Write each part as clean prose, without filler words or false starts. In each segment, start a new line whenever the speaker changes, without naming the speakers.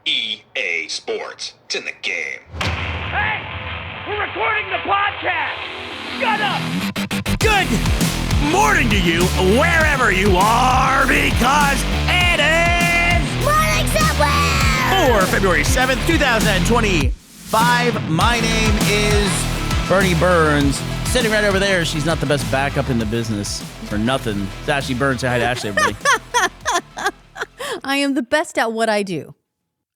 EA Sports. It's in the game.
Hey! We're recording the podcast! Shut up!
Good morning to you, wherever you are, because it is
Morning Subway!
for February 7th, 2025. My name is Bernie Burns. Sitting right over there, she's not the best backup in the business for nothing. It's Ashley Burns. Say hi to Ashley, everybody.
I am the best at what I do,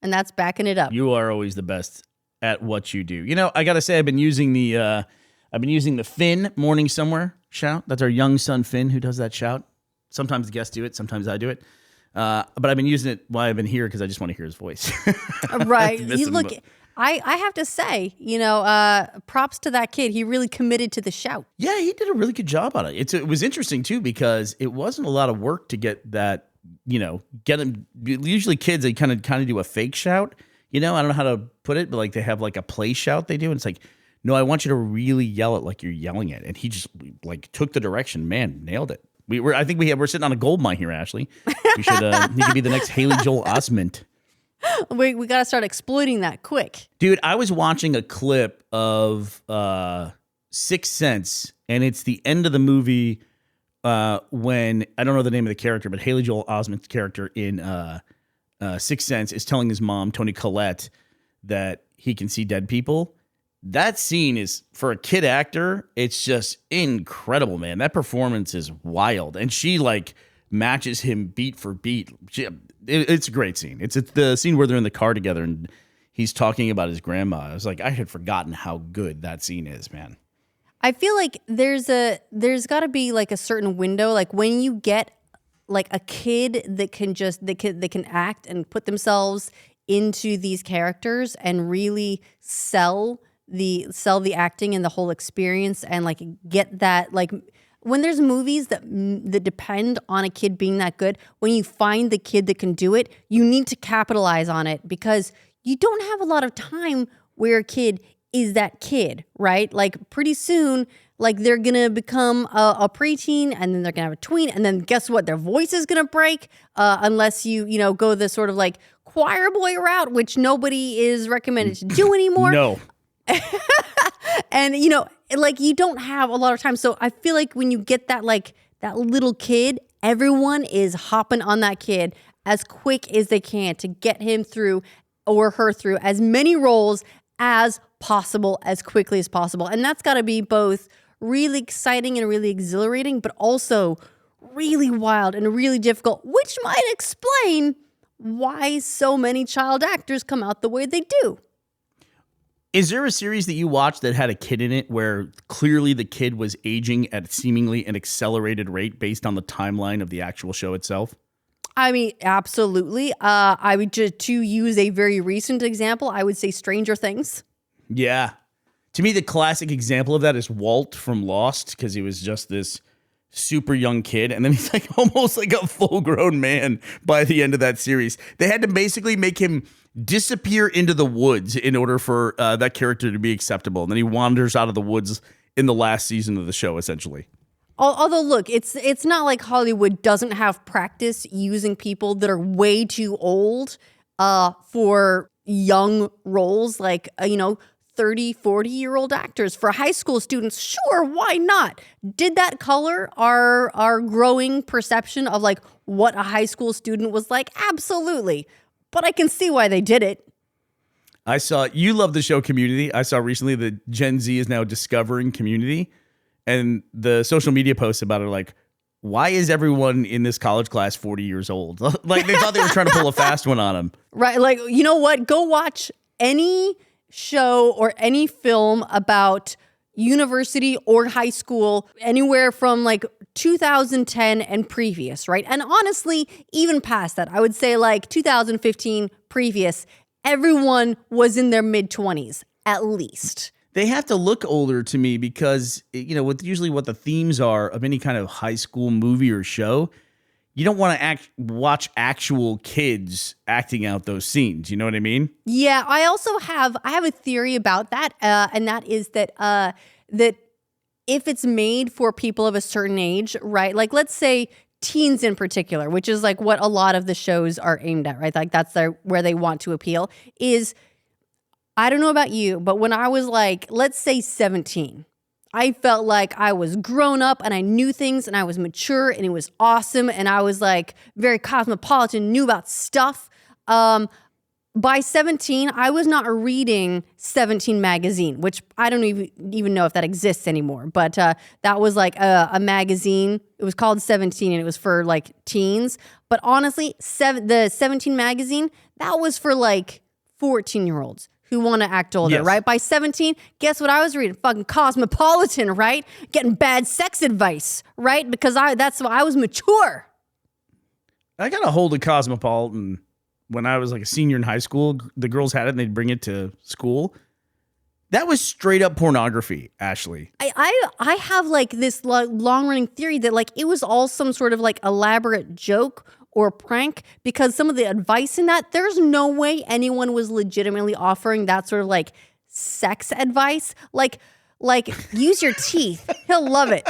and that's backing it up.
You are always the best at what you do. You know, I gotta say, I've been using the Finn Morning Somewhere shout. That's our young son Finn who does that shout. Sometimes the guests do it, sometimes I do it. But I've been using it while I've been here because I just want to hear his voice.
Right. I have to say, props to that kid. He really committed to the shout.
Yeah, he did a really good job on it. It was interesting too because it wasn't a lot of work to get that. Get him. Usually, kids they kind of do a fake shout. I don't know how to put it, but like they have like a play shout they do, and it's like, no, I want you to really yell it like you're yelling it, and he just like took the direction. Man, nailed it. We're sitting on a gold mine here, Ashley. We should he could be the next Haley Joel Osment.
We got to start exploiting that quick.
Dude, I was watching a clip of Sixth Sense, and it's the end of the movie when, I don't know the name of the character, but Haley Joel Osment's character in Sixth Sense is telling his mom, Toni Collette, that he can see dead people. That scene is, for a kid actor, it's just incredible, man. That performance is wild. And she, matches him beat for beat. It's a great scene. It's the scene where they're in the car together and he's talking about his grandma. I was like, I had forgotten how good that scene is, man.
I feel like there's got to be like a certain window, like when you get like a kid that can act and put themselves into these characters and really sell the acting and the whole experience and like get that, like when there's movies that depend on a kid being that good, when you find the kid that can do it, you need to capitalize on it because you don't have a lot of time where a kid is that kid, right? Like pretty soon, like they're going to become a preteen and then they're going to have a tween. And then guess what? Their voice is going to break unless you go the sort of like choir boy route, which nobody is recommended to do anymore.
No.
And, like you don't have a lot of time. So I feel like when you get that, like that little kid, everyone is hopping on that kid as quick as they can to get him through or her through as many roles as possible, as quickly as possible. And that's got to be both really exciting and really exhilarating, but also really wild and really difficult, which might explain why so many child actors come out the way they do.
Is there a series that you watched that had a kid in it where clearly the kid was aging at seemingly an accelerated rate based on the timeline of the actual show itself?
I mean, absolutely. I would just, to use a very recent example, I would say Stranger Things.
Yeah. To me, the classic example of that is Walt from Lost, because he was just this super young kid, and then he's like almost like a full-grown man by the end of that series. They had to basically make him disappear into the woods in order for that character to be acceptable, and then he wanders out of the woods in the last season of the show, essentially.
Although, look, it's not like Hollywood doesn't have practice using people that are way too old for young roles, like, 30, 40-year-old actors. For high school students, sure, why not? Did that color our growing perception of like what a high school student was like? Absolutely. But I can see why they did it.
You love the show Community. I saw recently that Gen Z is now discovering Community, and the social media posts about it are like, why is everyone in this college class 40 years old? Like they thought they were trying to pull a fast one on them.
Right. Like, you know what? Go watch any show or any film about university or high school anywhere from like 2010 and previous, right? And honestly, even past that, I would say like 2015 previous, everyone was in their mid-20s at least.
They have to look older to me because, with usually what the themes are of any kind of high school movie or show, you don't want to watch actual kids acting out those scenes. You know what I mean?
Yeah, I also have a theory about that, and that is that that if it's made for people of a certain age, right? Like let's say teens in particular, which is like what a lot of the shows are aimed at, right? Like that's where they want to appeal is, I don't know about you, but when I was like, let's say 17, I felt like I was grown up and I knew things and I was mature and it was awesome. And I was like very cosmopolitan, knew about stuff. By 17, I was not reading 17 magazine, which I don't even know if that exists anymore. But that was like a magazine. It was called 17 and it was for like teens. But honestly, the 17 magazine, that was for like 14-year-olds who want to act older, right? By 17, guess what I was reading? Fucking Cosmopolitan, right? Getting bad sex advice, right? Because that's why I was mature.
I got a hold of Cosmopolitan when I was like a senior in high school. The girls had it and they'd bring it to school. That was straight up pornography, Ashley.
I have like this long running theory that like it was all some sort of like elaborate joke or prank, because some of the advice in that, there's no way anyone was legitimately offering that sort of like sex advice. Like use your teeth. He'll love it.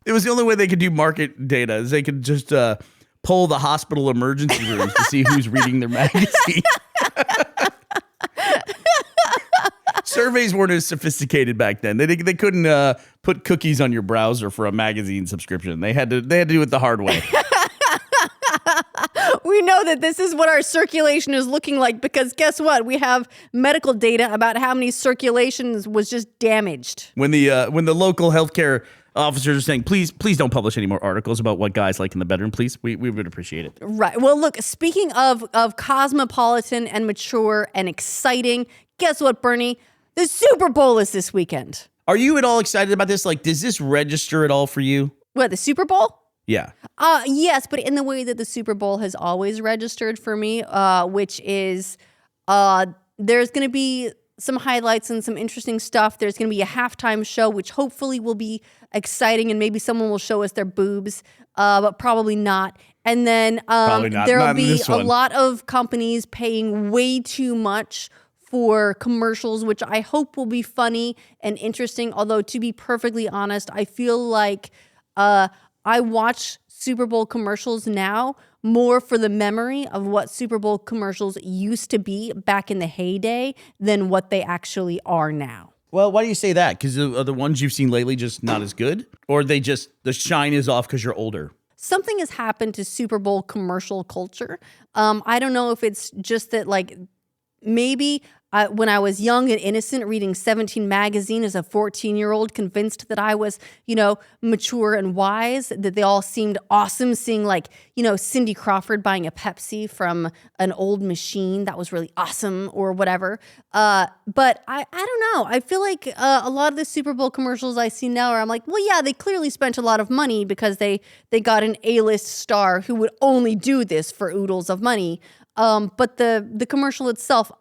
It was the only way they could do market data, is they could just poll the hospital emergency rooms to see who's reading their magazine. Surveys weren't as sophisticated back then. They couldn't put cookies on your browser for a magazine subscription. They had to do it the hard way.
We know that this is what our circulation is looking like because guess what? We have medical data about how many circulations was just damaged. When
the local healthcare officers are saying, please don't publish any more articles about what guys like in the bedroom, please, we would appreciate it.
Right. Well, look, speaking of cosmopolitan and mature and exciting, guess what, Bernie? The Super Bowl is this weekend.
Are you at all excited about this? Like, does this register at all for you?
What, the Super Bowl?
Yeah.
Yes, but in the way that the Super Bowl has always registered for me, which is there's going to be some highlights and some interesting stuff. There's going to be a halftime show, which hopefully will be exciting, and maybe someone will show us their boobs, but probably not. And then there will be a lot of companies paying way too much for commercials, which I hope will be funny and interesting. Although, to be perfectly honest, I feel like I watch Super Bowl commercials now more for the memory of what Super Bowl commercials used to be back in the heyday than what they actually are now.
Well, why do you say that? Because are the ones you've seen lately just not as good? Or the shine is off because you're older?
Something has happened to Super Bowl commercial culture. I don't know if it's just that, like, maybe when I was young and innocent, reading 17 magazine as a 14-year-old, convinced that I was, mature and wise, that they all seemed awesome, seeing like, Cindy Crawford buying a Pepsi from an old machine. That was really awesome or whatever. But I don't know. I feel like a lot of the Super Bowl commercials I see now are, I'm like, well, yeah, they clearly spent a lot of money because they got an A-list star who would only do this for oodles of money. But the commercial itself,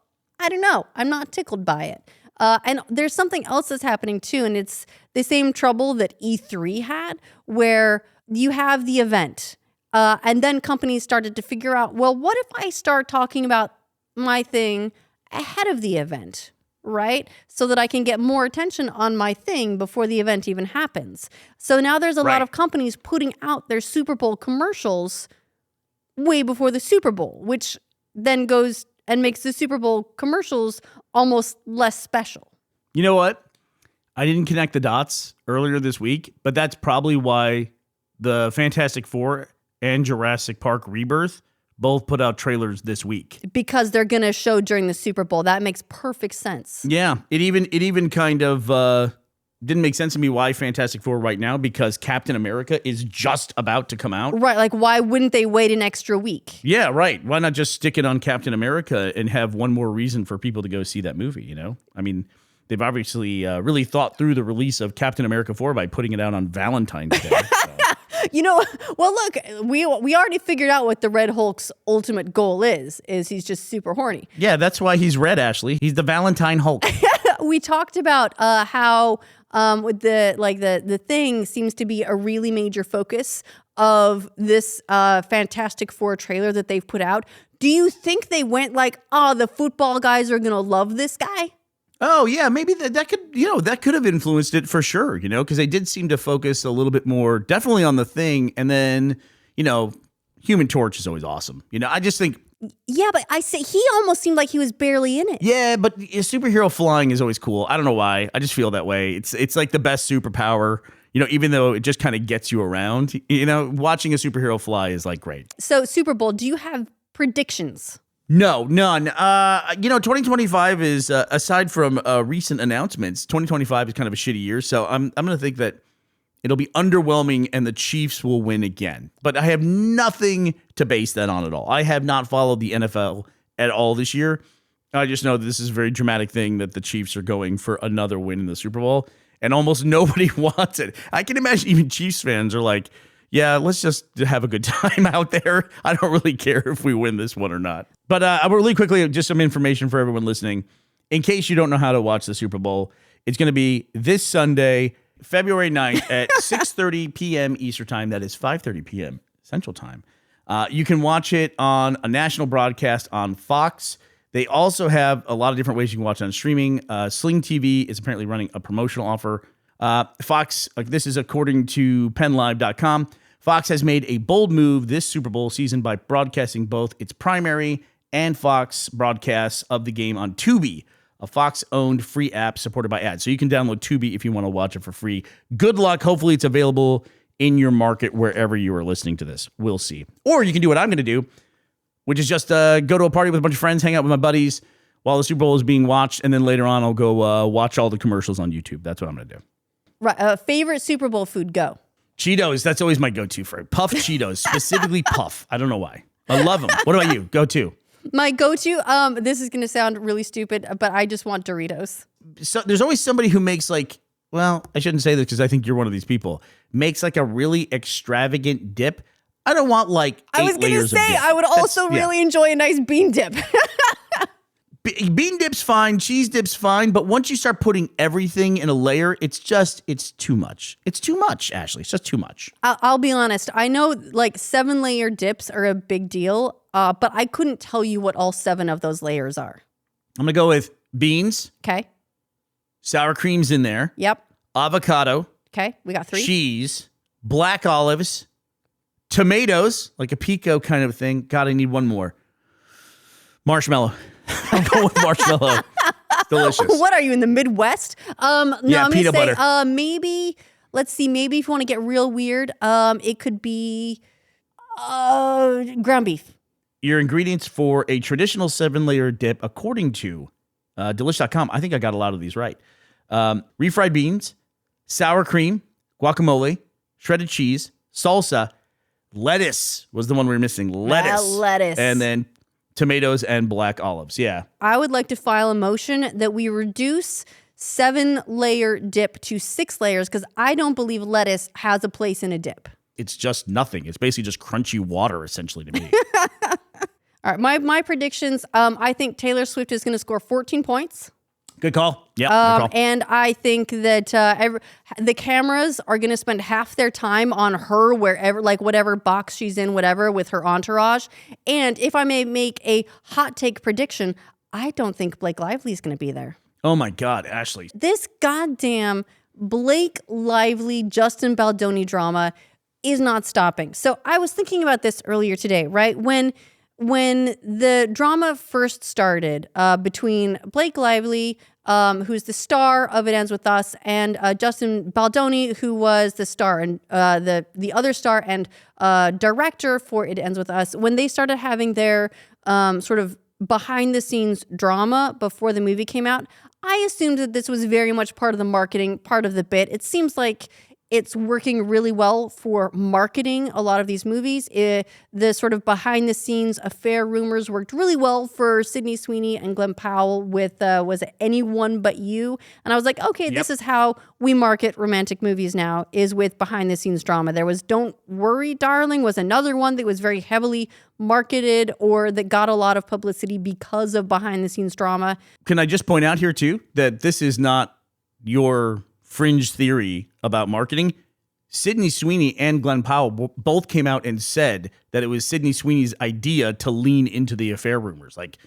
I don't know. I'm not tickled by it. And there's something else that's happening too, and it's the same trouble that E3 had, where you have the event, and then companies started to figure out, well, what if I start talking about my thing ahead of the event, right? So that I can get more attention on my thing before the event even happens. So now there's a lot of companies putting out their Super Bowl commercials way before the Super Bowl, which then goes and makes the Super Bowl commercials almost less special.
You know what? I didn't connect the dots earlier this week, but that's probably why the Fantastic Four and Jurassic Park Rebirth both put out trailers this week.
Because they're going to show during the Super Bowl. That makes perfect sense.
Yeah. It even kind of didn't make sense to me why Fantastic Four right now, because Captain America is just about to come out.
Right. Like, why wouldn't they wait an extra week?
Yeah, right. Why not just stick it on Captain America and have one more reason for people to go see that movie, I mean, they've obviously really thought through the release of Captain America 4 by putting it out on Valentine's Day.
Well, look, we already figured out what the Red Hulk's ultimate goal is he's just super horny.
Yeah, that's why he's red, Ashley. He's the Valentine Hulk.
We talked about how with the thing seems to be a really major focus of this Fantastic Four trailer that they've put out. Do you think they went like, oh, the football guys are going to love this guy?
Oh yeah, maybe that could that could have influenced it for sure. Because they did seem to focus a little bit more, definitely on the Thing, and then Human Torch is always awesome. I just think.
Yeah, but I say he almost seemed like he was barely in it.
Yeah, but superhero flying is always cool. I don't know why. I just feel that way. It's like the best superpower. Even though it just kind of gets you around. Watching a superhero fly is like great.
So Super Bowl, do you have predictions?
No, none. 2025 is aside from recent announcements, 2025 is kind of a shitty year. So I'm going to think that it'll be underwhelming and the Chiefs will win again. But I have nothing to base that on at all. I have not followed the NFL at all this year. I just know that this is a very dramatic thing that the Chiefs are going for another win in the Super Bowl, and almost nobody wants it. I can imagine even Chiefs fans are like, yeah, let's just have a good time out there. I don't really care if we win this one or not. But really quickly, just some information for everyone listening. In case you don't know how to watch the Super Bowl, it's going to be this Sunday, February 9th at 6:30 p.m. Eastern Time. That is 5:30 p.m. Central Time. You can watch it on a national broadcast on Fox. They also have a lot of different ways you can watch it on streaming. Sling TV is apparently running a promotional offer. Fox, this is according to PennLive.com. Fox has made a bold move this Super Bowl season by broadcasting both its primary and Fox broadcasts of the game on Tubi, a Fox-owned free app supported by ads. So you can download Tubi if you want to watch it for free. Good luck. Hopefully it's available in your market wherever you are listening to this. We'll see. Or you can do what I'm going to do, which is just go to a party with a bunch of friends, hang out with my buddies while the Super Bowl is being watched, and then later on I'll go watch all the commercials on YouTube. That's what I'm going to do.
Right. Favorite Super Bowl food, go.
Cheetos. That's always my go-to for it. Puff Cheetos, specifically Puff. I don't know why. I love them. What about you? Go-to.
My go-to, this is going to sound really stupid, but I just want Doritos.
So there's always somebody who makes I shouldn't say this because I think you're one of these people, makes like a really extravagant dip. I don't want like 8
I was going to
layers of
say,
dip.
I would also really enjoy a nice bean dip.
Bean dip's fine, cheese dip's fine, but once you start putting everything in a layer, it's too much. It's too much, Ashley. It's just too much.
I'll be honest. I know like 7-layer dips are a big deal, but I couldn't tell you what all 7 of those layers are.
I'm going to go with beans.
Okay.
Sour cream's in there.
Yep.
Avocado.
Okay. We got 3.
Cheese. Black olives. Tomatoes, like a pico kind of thing. God, I need one more. Marshmallow. I'm going with marshmallow. Delicious.
What are you, in the Midwest? No,
yeah,
I'm
peanut
gonna say,
butter.
maybe, let's see, maybe if you want to get real weird, it could be ground beef.
Your ingredients for a traditional 7-layer dip, according to Delish.com, I think I got a lot of these right. Refried beans, sour cream, guacamole, shredded cheese, salsa, lettuce was the one we were missing. Lettuce. And then tomatoes and black olives. Yeah.
I would like to file a motion that we reduce 7-layer dip to 6 layers because I don't believe lettuce has a place in a dip.
It's just nothing. It's basically just crunchy water, essentially, to me.
All right, my predictions, I think Taylor Swift is going to score 14 points.
Good call. Yeah, good call.
And I think that the cameras are going to spend half their time on her wherever, like whatever box she's in, whatever, with her entourage. And if I may make a hot take prediction, I don't think Blake Lively is going to be there.
Oh my God, Ashley.
This goddamn Blake Lively, Justin Baldoni drama is not stopping. So I was thinking about this earlier today, right? When the drama first started between Blake Lively, who's the star of It Ends With Us, and Justin Baldoni, who was the star and the other star and director for It Ends With Us, when they started having their sort of behind-the-scenes drama before the movie came out, I assumed that this was very much part of the marketing, part of the bit. It seems like it's working really well for marketing a lot of these movies. The sort of behind-the-scenes affair rumors worked really well for Sydney Sweeney and Glenn Powell with, was it Anyone But You? And I was like, okay, This is how we market romantic movies now, is with behind-the-scenes drama. There was Don't Worry, Darling was another one that was very heavily marketed or that got a lot of publicity because of behind-the-scenes drama.
Can I just point out here, too, that this is not your fringe theory about marketing? Sydney Sweeney and Glenn Powell both came out and said that it was Sydney Sweeney's idea to lean into the affair rumors. Like,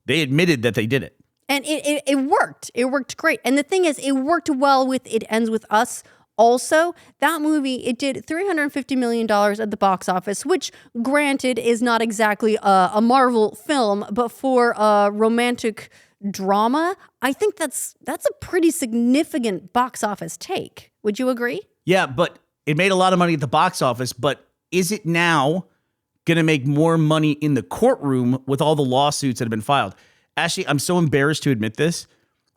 they admitted that they did it.
And it worked. It worked great. And the thing is, it worked well with It Ends With Us. Also, that movie, it did $350 million at the box office, which, granted, is not exactly a Marvel film, but for a romantic drama, I think that's a pretty significant box office take. Would you agree?
Yeah, but it made a lot of money at the box office, but is it now going to make more money in the courtroom with all the lawsuits that have been filed? Ashley, I'm so embarrassed to admit this.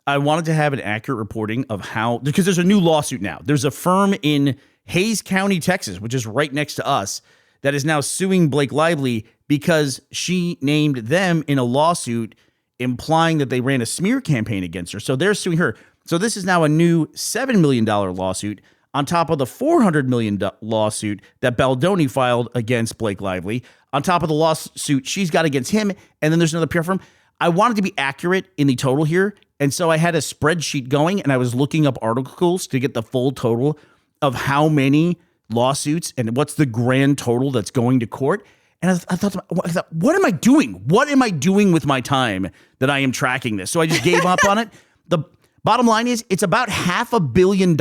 I wanted to have an accurate reporting of how, because there's a new lawsuit now. There's a firm in Hayes County, Texas, which is right next to us, that is now suing Blake Lively because she named them in a lawsuit implying that they ran a smear campaign against her. So they're suing her. So this is now a new $7 million lawsuit on top of the $400 million lawsuit that Baldoni filed against Blake Lively, on top of the lawsuit she's got against him, and then there's another PR firm. I wanted to be accurate in the total here, and so I had a spreadsheet going, and I was looking up articles to get the full total of how many lawsuits and what's the grand total that's going to court. And I thought, what am I doing? What am I doing with my time that I am tracking this? So I just gave up on it. The bottom line is it's about $500 million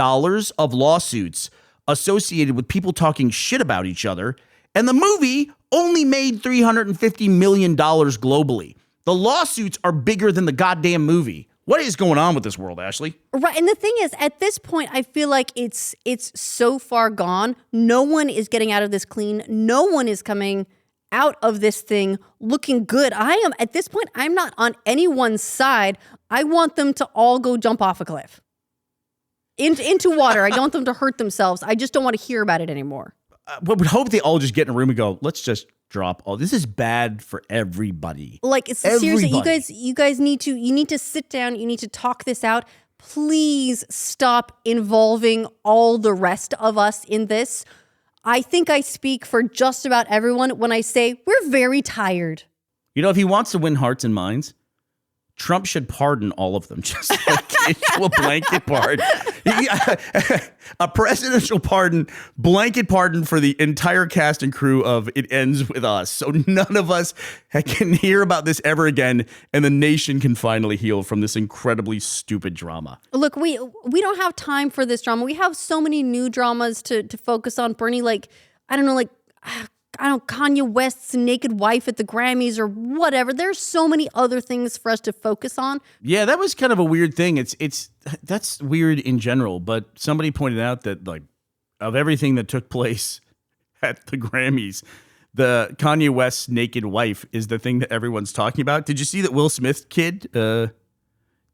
of lawsuits associated with people talking shit about each other. And the movie only made $350 million globally. The lawsuits are bigger than the goddamn movie. What is going on with this world, Ashley?
Right. And the thing is, at this point, I feel like it's so far gone. No one is getting out of this clean. No one is coming out of this thing looking good. At this point, I'm not on anyone's side. I want them to all go jump off a cliff into water. I don't want them to hurt themselves. I just don't want to hear about it anymore.
I would hope they all just get in a room and go, let's just drop all. This is bad for everybody.
Like, it's seriously, you guys need to sit down. You need to talk this out. Please stop involving all the rest of us in this. I think I speak for just about everyone when I say we're very tired.
You know, if he wants to win hearts and minds, Trump should pardon all of them, just like issue a blanket pardon. A presidential pardon, blanket pardon for the entire cast and crew of It Ends With Us. So none of us can hear about this ever again, and the nation can finally heal from this incredibly stupid drama.
Look, we don't have time for this drama. We have so many new dramas to focus on. Bernie, Kanye West's naked wife at the Grammys or whatever. There's so many other things for us to focus on.
Yeah, that was kind of a weird thing. That's weird in general, but somebody pointed out that, like, of everything that took place at the Grammys, the Kanye West's naked wife is the thing that everyone's talking about. Did you see that Will Smith kid, that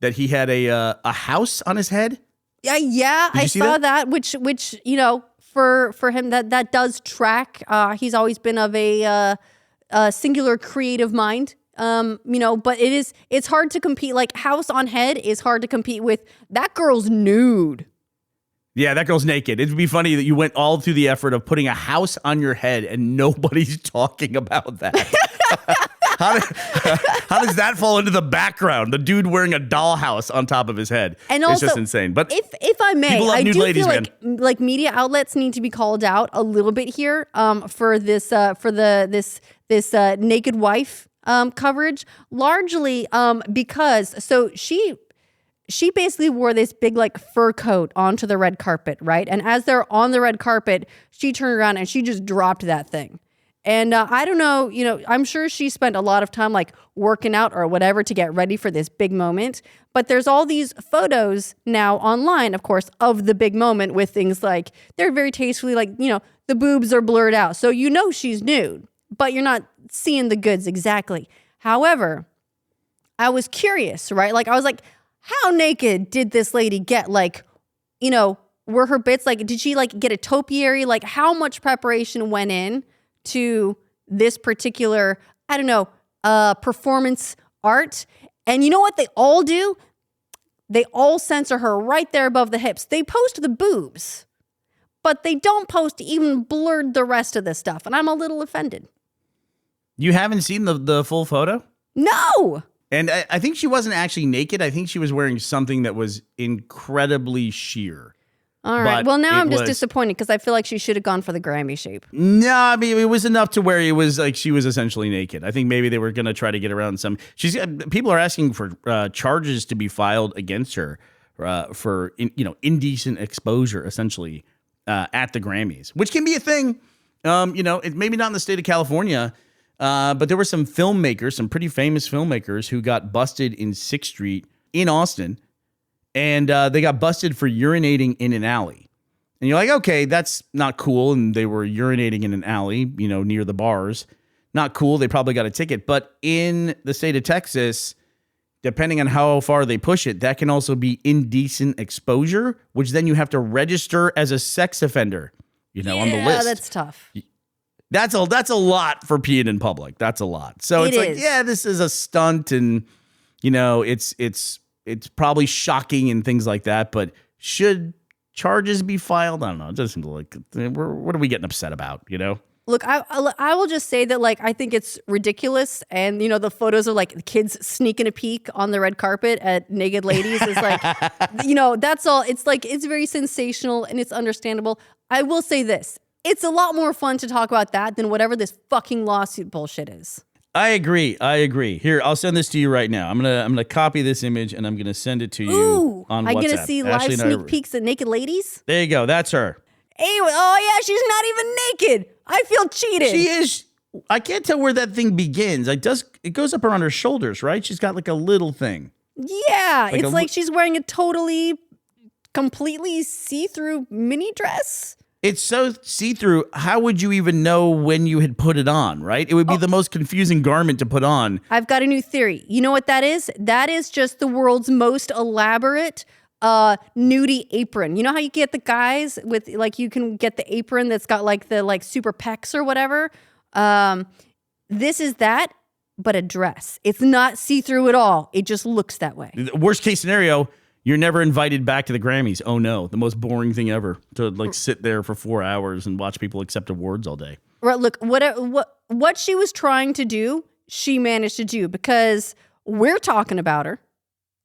he had a house on his head?
Yeah, I saw that, which you know, for him, that does track. He's always been of a singular creative mind. You know, but it's hard to compete. Like, house on head is hard to compete with. That girl's nude.
Yeah, that girl's naked. It'd be funny that you went all through the effort of putting a house on your head and nobody's talking about that. How does that fall into the background? The dude wearing a dollhouse on top of his head.
And also,
it's just insane. But
if I may,
I do
feel like media outlets need to be called out a little bit here for this naked wife coverage, largely because she basically wore this big, like, fur coat onto the red carpet, right? And as they're on the red carpet, she turned around and she just dropped that thing. And I don't know, you know, I'm sure she spent a lot of time, like, working out or whatever to get ready for this big moment. But there's all these photos now online, of course, of the big moment with things like, they're very tastefully, like, you know, the boobs are blurred out. So you know she's nude, but you're not seeing the goods exactly. However, I was curious, right? Like, I was like, how naked did this lady get? Like, you know, were her bits, like, did she, like, get a topiary? Like, how much preparation went in to this particular, I don't know, performance art? And you know what they all do? They all censor her right there above the hips. They post the boobs, but they don't post even blurred the rest of the stuff. And I'm a little offended.
You haven't seen the full photo?
No.
And I think she wasn't actually naked. I think she was wearing something that was incredibly sheer.
All right.
But
Well, now I'm just
was-
disappointed because I feel like she should have gone for the Grammy shape.
No, I mean it was enough to where it was like she was essentially naked. I think maybe they were going to try to get around some. People are asking for charges to be filed against her for indecent exposure, essentially at the Grammys, which can be a thing. It maybe not in the state of California, but there were some filmmakers, some pretty famous filmmakers, who got busted in 6th Street in Austin. And they got busted for urinating in an alley. And you're like, okay, that's not cool. And they were urinating in an alley, near the bars. Not cool. They probably got a ticket. But in the state of Texas, depending on how far they push it, that can also be indecent exposure, which then you have to register as a sex offender, on the list.
Yeah, that's tough.
That's a lot for peeing in public. That's a lot. So it's like, yeah, this is a stunt, and it's probably shocking and things like that, but should charges be filed? I don't know. It doesn't seem like what are we getting upset about,
Look, I will just say that, like, I think it's ridiculous. And, the photos of, like, kids sneaking a peek on the red carpet at naked ladies is like, that's all. It's like, it's very sensational and it's understandable. I will say this. It's a lot more fun to talk about that than whatever this fucking lawsuit bullshit is.
I agree. Here, I'll send this to you right now. I'm gonna copy this image and I'm gonna send it to you on WhatsApp.
I'm gonna see live sneak peeks at naked ladies.
There you go. That's her.
Anyway, she's not even naked. I feel cheated.
She is. I can't tell where that thing begins. It goes up around her shoulders, right? She's got like a little thing.
Yeah, it's like she's wearing a completely see-through mini dress.
It's so see-through. How would you even know when you had put it on, right? It would be the most confusing garment to put on.
I've got a new theory. You know what that is? That is just the world's most elaborate nudie apron. You know how you get the guys with, like, you can get the apron that's got like the super pecs or whatever? This is that, but a dress. It's not see-through at all. It just looks that way.
The worst case scenario, you're never invited back to the Grammys. Oh no, the most boring thing ever, to sit there for 4 hours and watch people accept awards all day.
Right, look, what she was trying to do, she managed to do, because we're talking about her.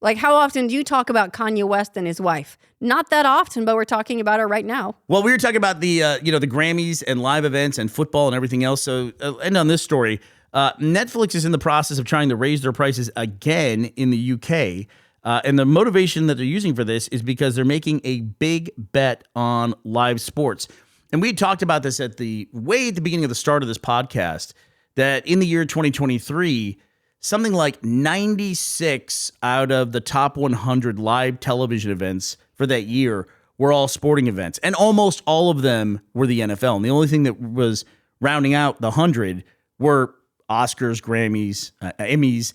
Like, how often do you talk about Kanye West and his wife? Not that often, but we're talking about her right now.
Well, we were talking about the the Grammys and live events and football and everything else. So end on this story. Netflix is in the process of trying to raise their prices again in the UK. And the motivation that they're using for this is because they're making a big bet on live sports. And we talked about this at the beginning of the start of this podcast, that in the year 2023, something like 96 out of the top 100 live television events for that year were all sporting events. And almost all of them were the NFL. And the only thing that was rounding out the 100 were Oscars, Grammys, Emmys,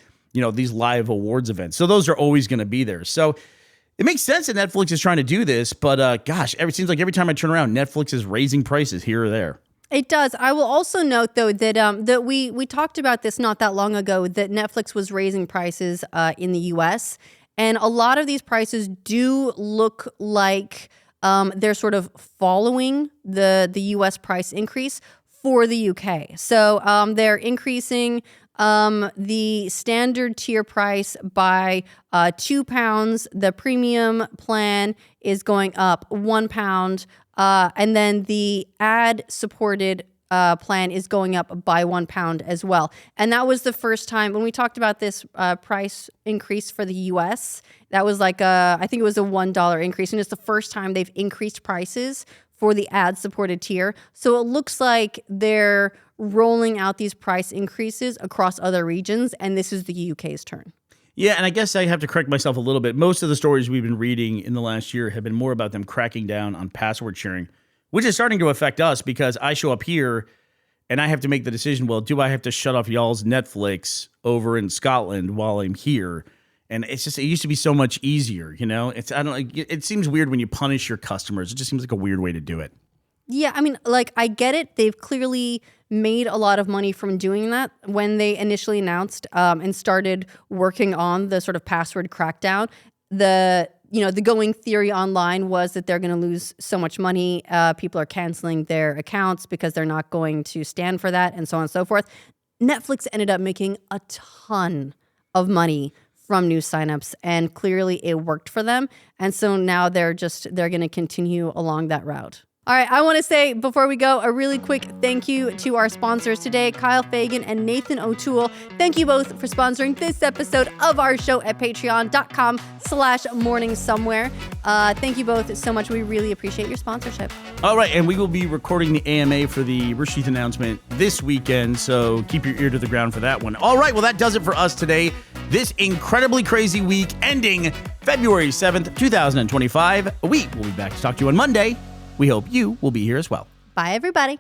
these live awards events. So those are always going to be there. So it makes sense that Netflix is trying to do this, but it seems like every time I turn around, Netflix is raising prices here or there.
It does. I will also note, though, that we talked about this not that long ago, that Netflix was raising prices in the U.S., and a lot of these prices do look like they're sort of following the U.S. price increase for the U.K. So they're increasing the standard tier price by £2. The premium plan is going up £1. And then the ad-supported plan is going up by £1 as well. And that was the first time when we talked about this price increase for the U.S. That was like I think it was a $1 increase, and it's the first time they've increased prices for the ad-supported tier. So it looks like they're rolling out these price increases across other regions, and this is the UK's turn.
Yeah, and I guess I have to correct myself a little bit. Most of the stories we've been reading in the last year have been more about them cracking down on password sharing, which is starting to affect us because I show up here and I have to make the decision, well, do I have to shut off y'all's Netflix over in Scotland while I'm here? And it's just, it used to be so much easier, it seems weird when you punish your customers. It just seems like a weird way to do it.
Yeah, I mean, like, I get it. They've clearly made a lot of money from doing that when they initially announced and started working on the sort of password crackdown. The going theory online was that they're going to lose so much money. People are canceling their accounts because they're not going to stand for that, and so on and so forth. Netflix ended up making a ton of money from new signups, and clearly it worked for them. And so now they're going to continue along that route. All right, I want to say before we go, a really quick thank you to our sponsors today, Kyle Fagan and Nathan O'Toole. Thank you both for sponsoring this episode of our show at patreon.com/morningsomewhere. Thank you both so much. We really appreciate your sponsorship.
All right, and we will be recording the AMA for the Rooster Teeth announcement this weekend, so keep your ear to the ground for that one. All right, well, that does it for us today. This incredibly crazy week ending February 7th, 2025. We will be back to talk to you on Monday. We hope you will be here as well.
Bye, everybody.